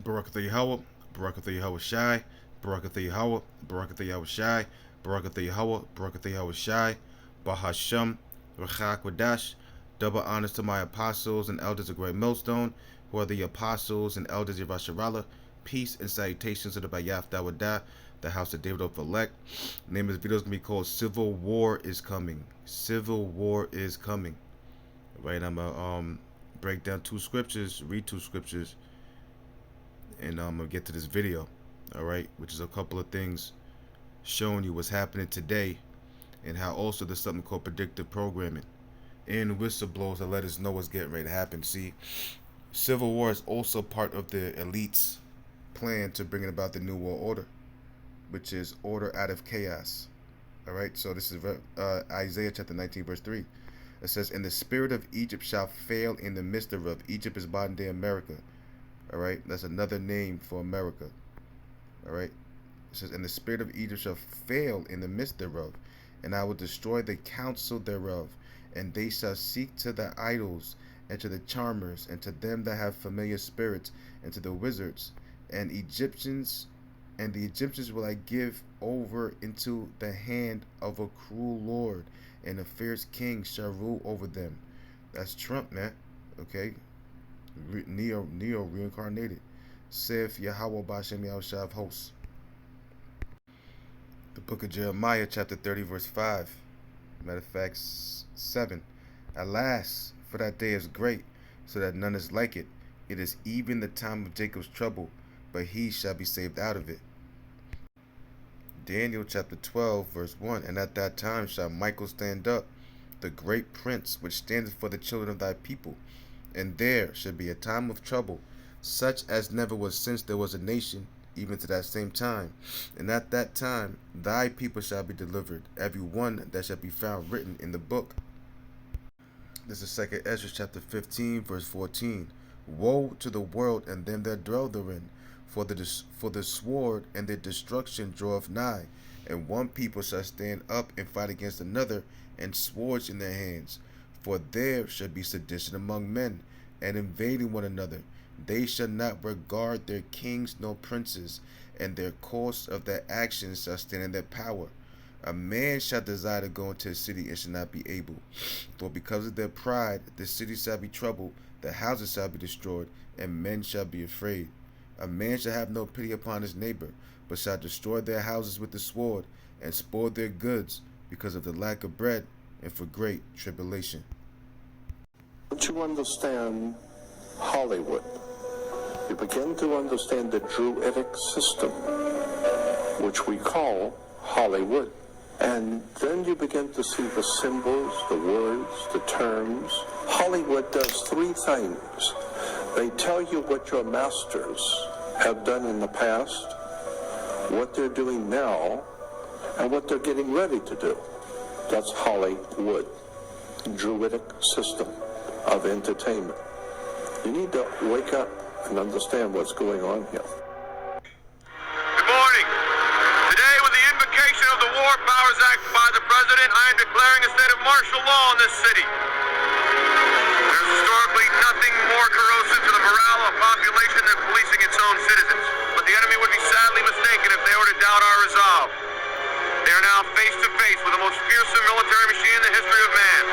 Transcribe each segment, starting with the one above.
Barakatha Yahweh, Barakatha Yahweh Shai, Barakatha Yahweh, Barakatha Yahweh Shai, Barakatha Yahweh, Barakatha Yahweh Shai, Bahasham, Rachak Wadash. Double honors to my apostles and elders of Great Millstone, who are the apostles and elders of Yasharallah. Peace and salutations to the Bayaf Dawadah, the house of David of Elect. The name of this video is going to be called Civil War is Coming. Civil War is Coming. Right, I'm going to break down two scriptures, read two scriptures, and I'm going to get to this video, all right, which is a couple of things showing you what's happening today and how also there's something called predictive programming and whistleblowers that let us know what's getting ready to happen. See, Civil War is also part of the elites' plan to bring about the New World Order, which is order out of chaos. All right, so this is Isaiah chapter 19, verse 3. It says, "And the spirit of Egypt shall fail in the midst thereof." Egypt is modern day America. All right, that's another name for America. All right, it says, "And the spirit of Egypt shall fail in the midst thereof, and I will destroy the counsel thereof, and they shall seek to the idols, and to the charmers, and to them that have familiar spirits, and to the wizards, and the Egyptians will I give over into the hand of a cruel lord, and a fierce king shall rule over them." That's Trump, man. Okay, Neo reincarnated. Saith Yahweh Bashem Yahushua of hosts. The book of Jeremiah, chapter 30, verse 5. Matter of fact, 7. "Alas, for that day is great, so that none is like it. It is even the time of Jacob's trouble, but he shall be saved out of it." Daniel chapter 12, verse 1. "And at that time shall Michael stand up, the great prince, which standeth for the children of thy people. And there shall be a time of trouble, such as never was since there was a nation, even to that same time. And at that time thy people shall be delivered, every one that shall be found written in the book." This is 2 Ezra chapter 15, verse 14. "Woe to the world and them that dwell therein, for the sword and their destruction draweth nigh, and one people shall stand up and fight against another, and swords in their hands. For there shall be sedition among men, and invading one another. They shall not regard their kings nor princes, and their course of their actions shall stand in their power. A man shall desire to go into a city and shall not be able. For because of their pride the city shall be troubled, the houses shall be destroyed, and men shall be afraid. A man shall have no pity upon his neighbor, but shall destroy their houses with the sword, and spoil their goods, because of the lack of bread, and for great tribulation." Once you understand Hollywood, you begin to understand the Druidic system, which we call Hollywood. And then you begin to see the symbols, the words, the terms. Hollywood does three things. They tell you what your masters have done in the past, what they're doing now, and what they're getting ready to do. That's Hollywood, Druidic system of entertainment. You need to wake up and understand what's going on here. Good morning. Today, with the invocation of the War Powers Act by the President, I am declaring a state of martial law in this city. There's historically nothing more corrosive to the morale of a population than policing its own citizens. But the enemy would be sadly mistaken if they were to doubt our resolve. They are now face to face with the most fearsome military machine in the history of man.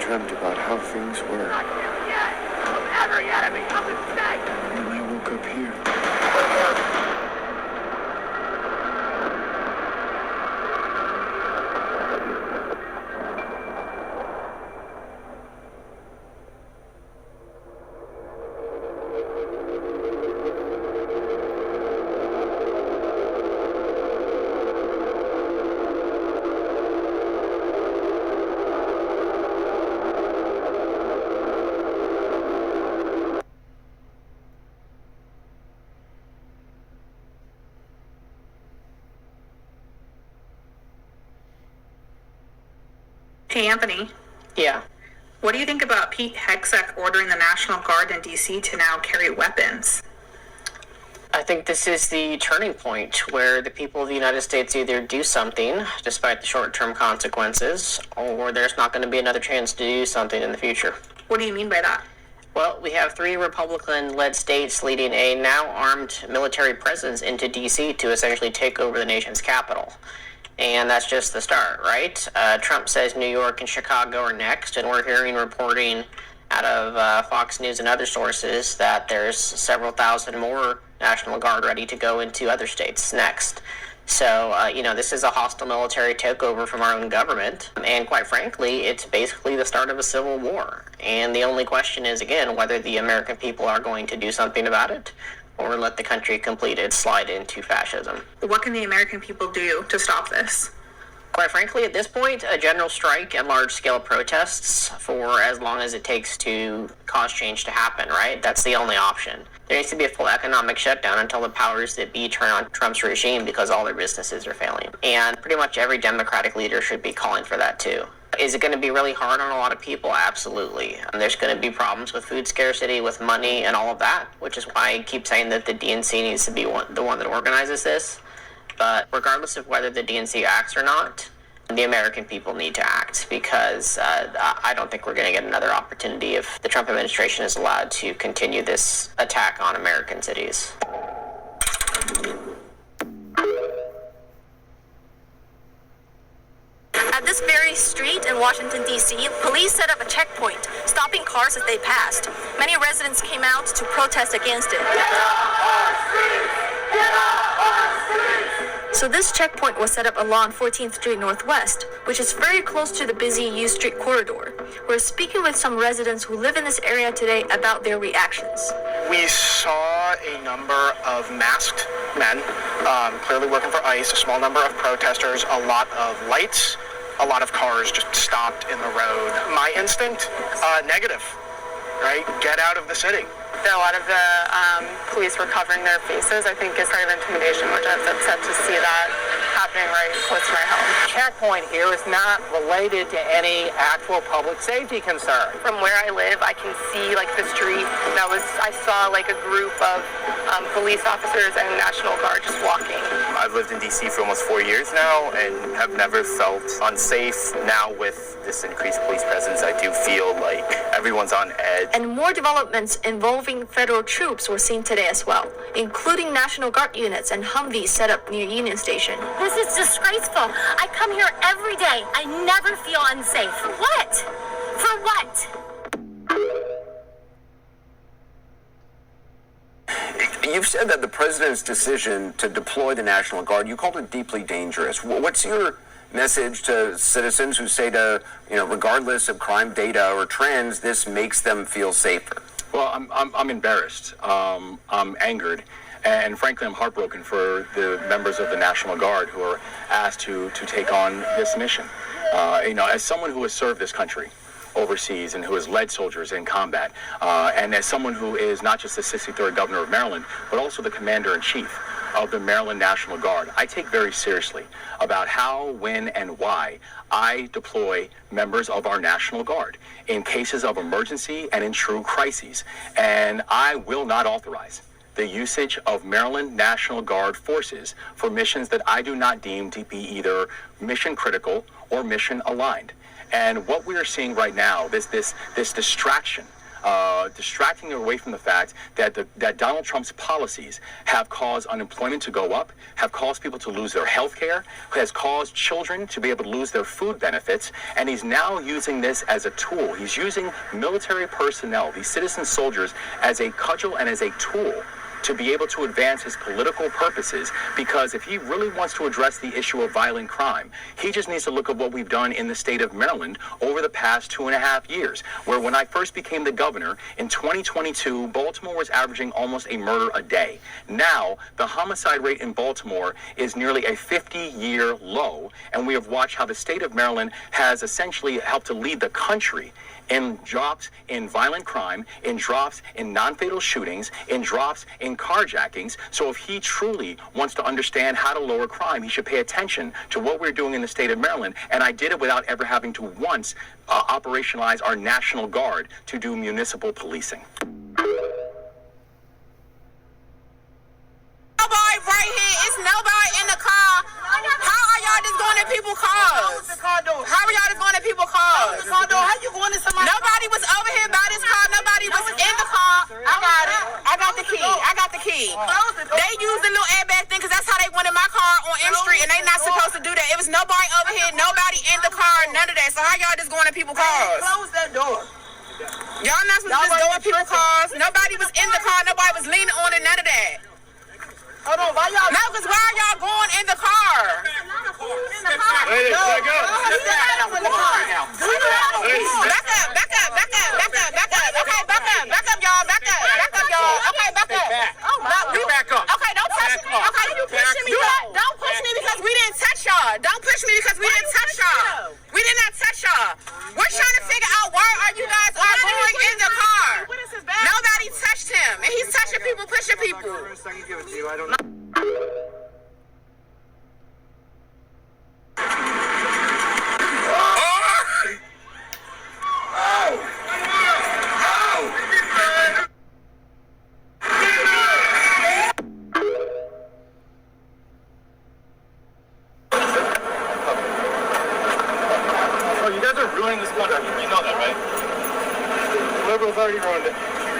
dreamt about how things were. And I woke up here. Hey, Anthony. Yeah. What do you think about Pete Hegseth ordering the National Guard in D.C. to now carry weapons? I think this is the turning point where the people of the United States either do something, despite the short-term consequences, or there's not going to be another chance to do something in the future. What do you mean by that? Well, we have 3 Republican-led states leading a now armed military presence into D.C. to essentially take over the nation's capital. And that's just the start, right? Trump says New York and Chicago are next, and we're hearing reporting out of Fox News and other sources that there's several thousand more National Guard ready to go into other states next. So, this is a hostile military takeover from our own government, and quite frankly, it's basically the start of a civil war. And the only question is, again, whether the American people are going to do something about it, or let the country complete its slide into fascism. What can the American people do to stop this? Quite frankly, at this point, a general strike and large-scale protests for as long as it takes to cause change to happen, right? That's the only option. There needs to be a full economic shutdown until the powers that be turn on Trump's regime because all their businesses are failing. And pretty much every Democratic leader should be calling for that too. Is it going to be really hard on a lot of people? Absolutely. And there's going to be problems with food scarcity, with money, and all of that, which is why I keep saying that the DNC needs to be the one that organizes this. But regardless of whether the DNC acts or not, the American people need to act because I don't think we're going to get another opportunity if the Trump administration is allowed to continue this attack on American cities. At this very street in Washington, D.C., police set up a checkpoint, stopping cars as they passed. Many residents came out to protest against it. So this checkpoint was set up along 14th Street Northwest, which is very close to the busy U Street corridor. We're speaking with some residents who live in this area today about their reactions. We saw a number of masked men, clearly working for ICE, a small number of protesters, a lot of lights, a lot of cars just stopped in the road. My instinct, negative, right? Get out of the city. A lot of the police were covering their faces, I think, is part of intimidation, which I was upset to see that happening right close to my home. Checkpoint here is not related to any actual public safety concern. From where I live, I can see like the street. I saw like a group of police officers and National Guard just walking. I've lived in DC for almost 4 years now and have never felt unsafe. Now with this increased police presence, I do feel like everyone's on edge. And more developments involving federal troops were seen today as well, including National Guard units and Humvees set up near Union Station. This is disgraceful. I come here every day. I never feel unsafe. For what? For what? You've said that the president's decision to deploy the National Guard, you called it deeply dangerous. What's your message to citizens who say regardless of crime data or trends, this makes them feel safer? Well, I'm embarrassed. I'm angered. And frankly, I'm heartbroken for the members of the National Guard who are asked to take on this mission. As someone who has served this country overseas and who has led soldiers in combat, and as someone who is not just the 63rd governor of Maryland, but also the commander-in-chief of the Maryland National Guard, I take very seriously about how, when, and why I deploy members of our National Guard in cases of emergency and in true crises. And I will not authorize the usage of Maryland National Guard forces for missions that I do not deem to be either mission critical or mission aligned. And what we are seeing right now, this distraction distracting away from the fact that Donald Trump's policies have caused unemployment to go up, have caused people to lose their health care, has caused children to be able to lose their food benefits, and he's now using this as a tool. He's using military personnel, these citizen soldiers, as a cudgel and as a tool to be able to advance his political purposes, because if he really wants to address the issue of violent crime, he just needs to look at what we've done in the state of Maryland over the past 2.5 years, where when I first became the governor in 2022, Baltimore was averaging almost a murder a day. Now, the homicide rate in Baltimore is nearly a 50-year low, and we have watched how the state of Maryland has essentially helped to lead the country in drops in violent crime, in drops in non-fatal shootings, in drops in carjackings. So if he truly wants to understand how to lower crime, he should pay attention to what we're doing in the state of Maryland. And I did it without ever having to once operationalize our National Guard to do municipal policing. Nobody right here. It's nobody in the car. How are y'all just going in people's cars? How are y'all just going in people's cars? How you going in somebody's car? Nobody was over here by this car. Nobody was in the car. I got it. I got the key. I got the key. They used the little airbag thing because that's how they went in my car on M Street, and they not supposed to do that. It was nobody over here, nobody in the car, none of that. So how y'all just going in people's cars? Close that door. Y'all not supposed to just go in people's cars. Nobody was in the car. Nobody was leaning on it, none of that. Hold on, why y'all? No, because why are y'all going in the car? Ladies, back up. Back up, back up, back up, back up, back up. Okay, back up, y'all, back up, y'all. Okay, back up. Back up. Okay, don't push me. Okay, you pushing me. Don't push me because we didn't touch y'all. Don't push me because we didn't touch y'all. We did not touch y'all. We're trying to figure out why are you guys all going in the car. Nobody touched him, and he's touching people, pushing people. I don't know. Oh, you guys are ruining this country. You know that, right? Liberals already ruined it.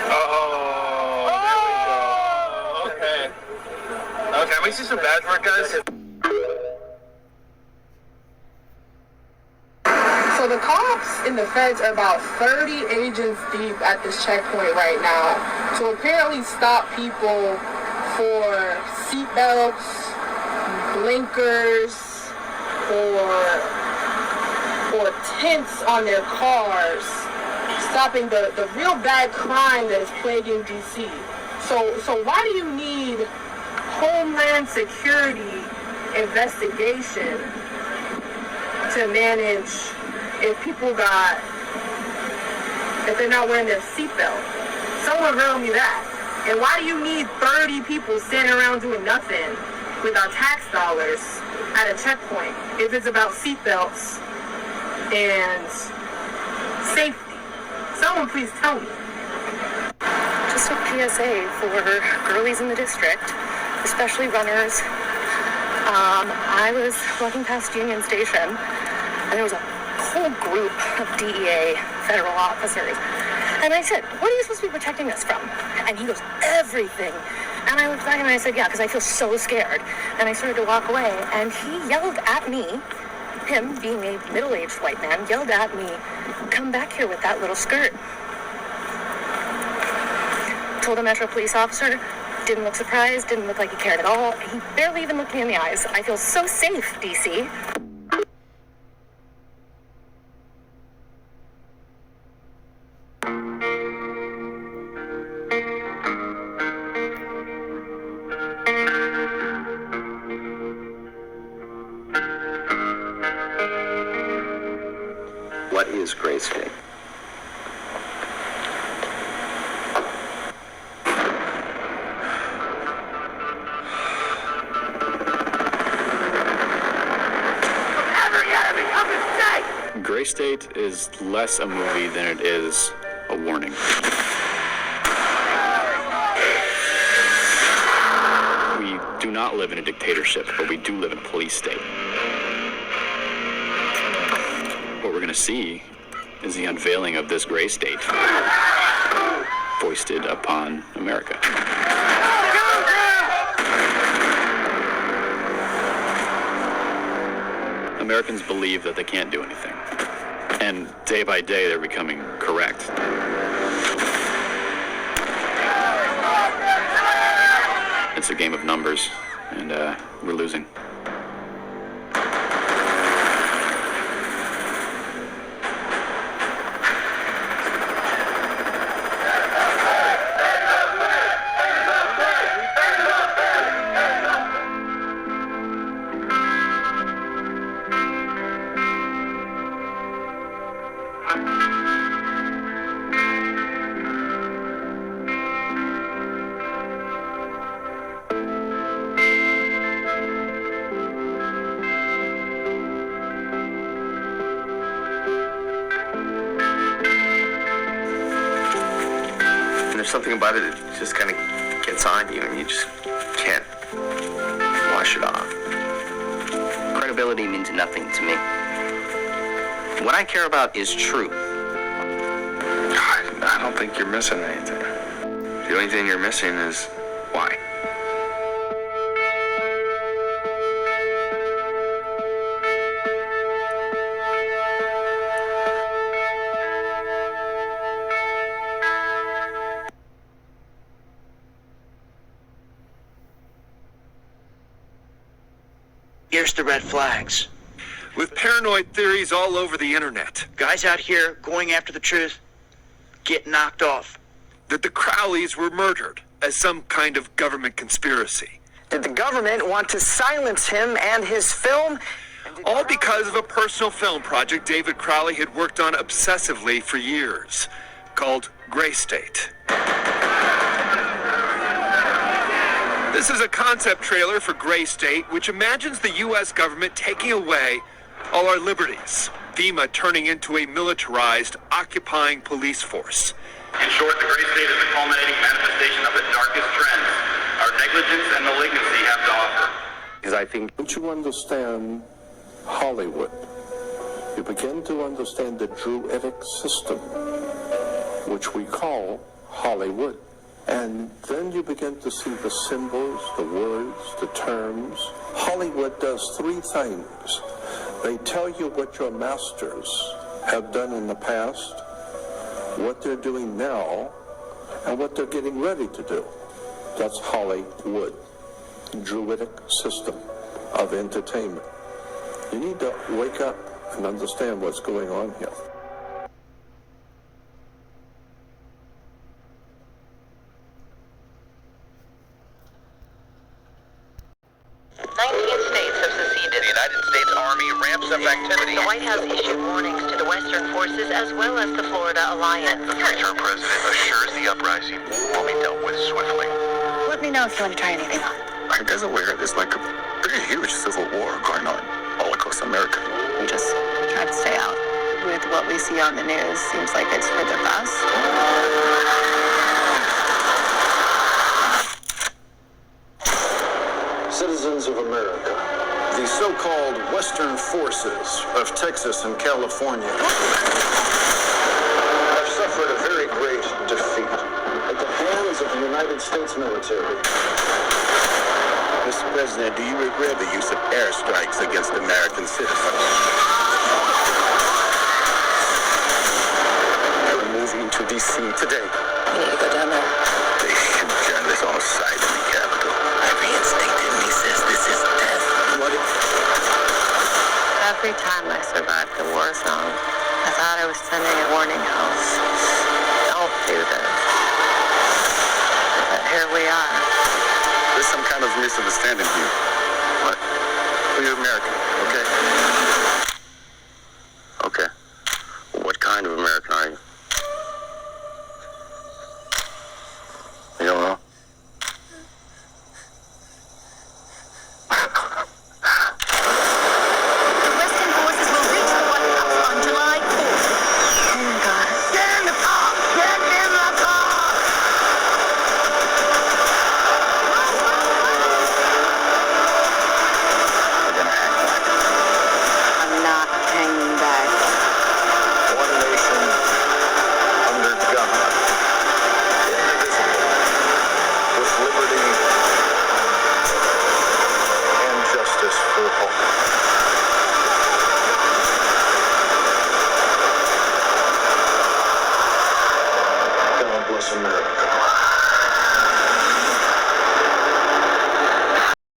Oh, there we go. Okay. Okay, I'm gonna see some badge work, guys. So the cops and the feds are about 30 agents deep at this checkpoint right now to apparently stop people for seatbelts, blinkers, or tints on their cars, stopping the real bad crime that is plaguing DC. So why do you need Homeland Security investigation to manage if they're not wearing their seatbelt? Someone riddle me that. And why do you need 30 people standing around doing nothing with our tax dollars at a checkpoint if it's about seatbelts and safety? Someone please tell me. Just a PSA for girlies in the district, especially runners. I was walking past Union Station, and there was a whole group of DEA federal officers. And I said, what are you supposed to be protecting us from? And he goes, everything. And I looked back and I said, yeah, because I feel so scared. And I started to walk away, and he yelled at me, him being a middle-aged white man, yelled at me, come back here with that little skirt. Told a Metro police officer, didn't look surprised, didn't look like he cared at all. He barely even looked me in the eyes. I feel so safe, DC. What is grayscape? Gray State is less a movie than it is a warning. We do not live in a dictatorship, but we do live in a police state. What we're going to see is the unveiling of this gray state. foisted upon America. Americans believe that they can't do anything. And day by day, they're becoming correct. It's a game of numbers, and we're losing. There's something about it that just kind of gets on you and you just can't wash it off. Credibility means nothing to me. What I care about is truth. I don't think you're missing anything. The only thing you're missing is why. Here's the red flags. With paranoid theories all over the internet. Guys out here going after the truth get knocked off. That the Crowleys were murdered as some kind of government conspiracy. Did the government want to silence him and his film? All because of a personal film project David Crowley had worked on obsessively for years, called Gray State. This is a concept trailer for Gray State, which imagines the U.S. government taking away all our liberties, FEMA turning into a militarized, occupying police force. In short, the Gray State is the culminating manifestation of the darkest trends our negligence and malignancy have to offer. Because I think once you understand Hollywood, you begin to understand the druidic system, which we call Hollywood. And then you begin to see the symbols, the words, the terms. Hollywood does three things. They tell you what your masters have done in the past, what they're doing now, and what they're getting ready to do. That's Hollywood, druidic system of entertainment. You need to wake up and understand what's going on here. 19 states have seceded. The United States Army ramps up activity. The White House issued warnings to the Western forces as well as the Florida Alliance. The future president assures the uprising will be dealt with swiftly. Let me know if you want to try anything on. I'm just aware there's like a pretty huge civil war going on all across America. We just try to stay out. With what we see on the news, seems like it's for the best. Citizens of America, the so-called Western forces of Texas and California have suffered a very great defeat at the hands of the United States military. Mr. President, do you regret the use of airstrikes against American citizens? We're moving to D.C. today. You need to go down there. They shoot journalists on sight in the Capitol. Every instinct in me says this is death. What if... Every time I survived the war zone, I thought I was sending a warning home. Don't do this. But here we are. There's some kind of misunderstanding here.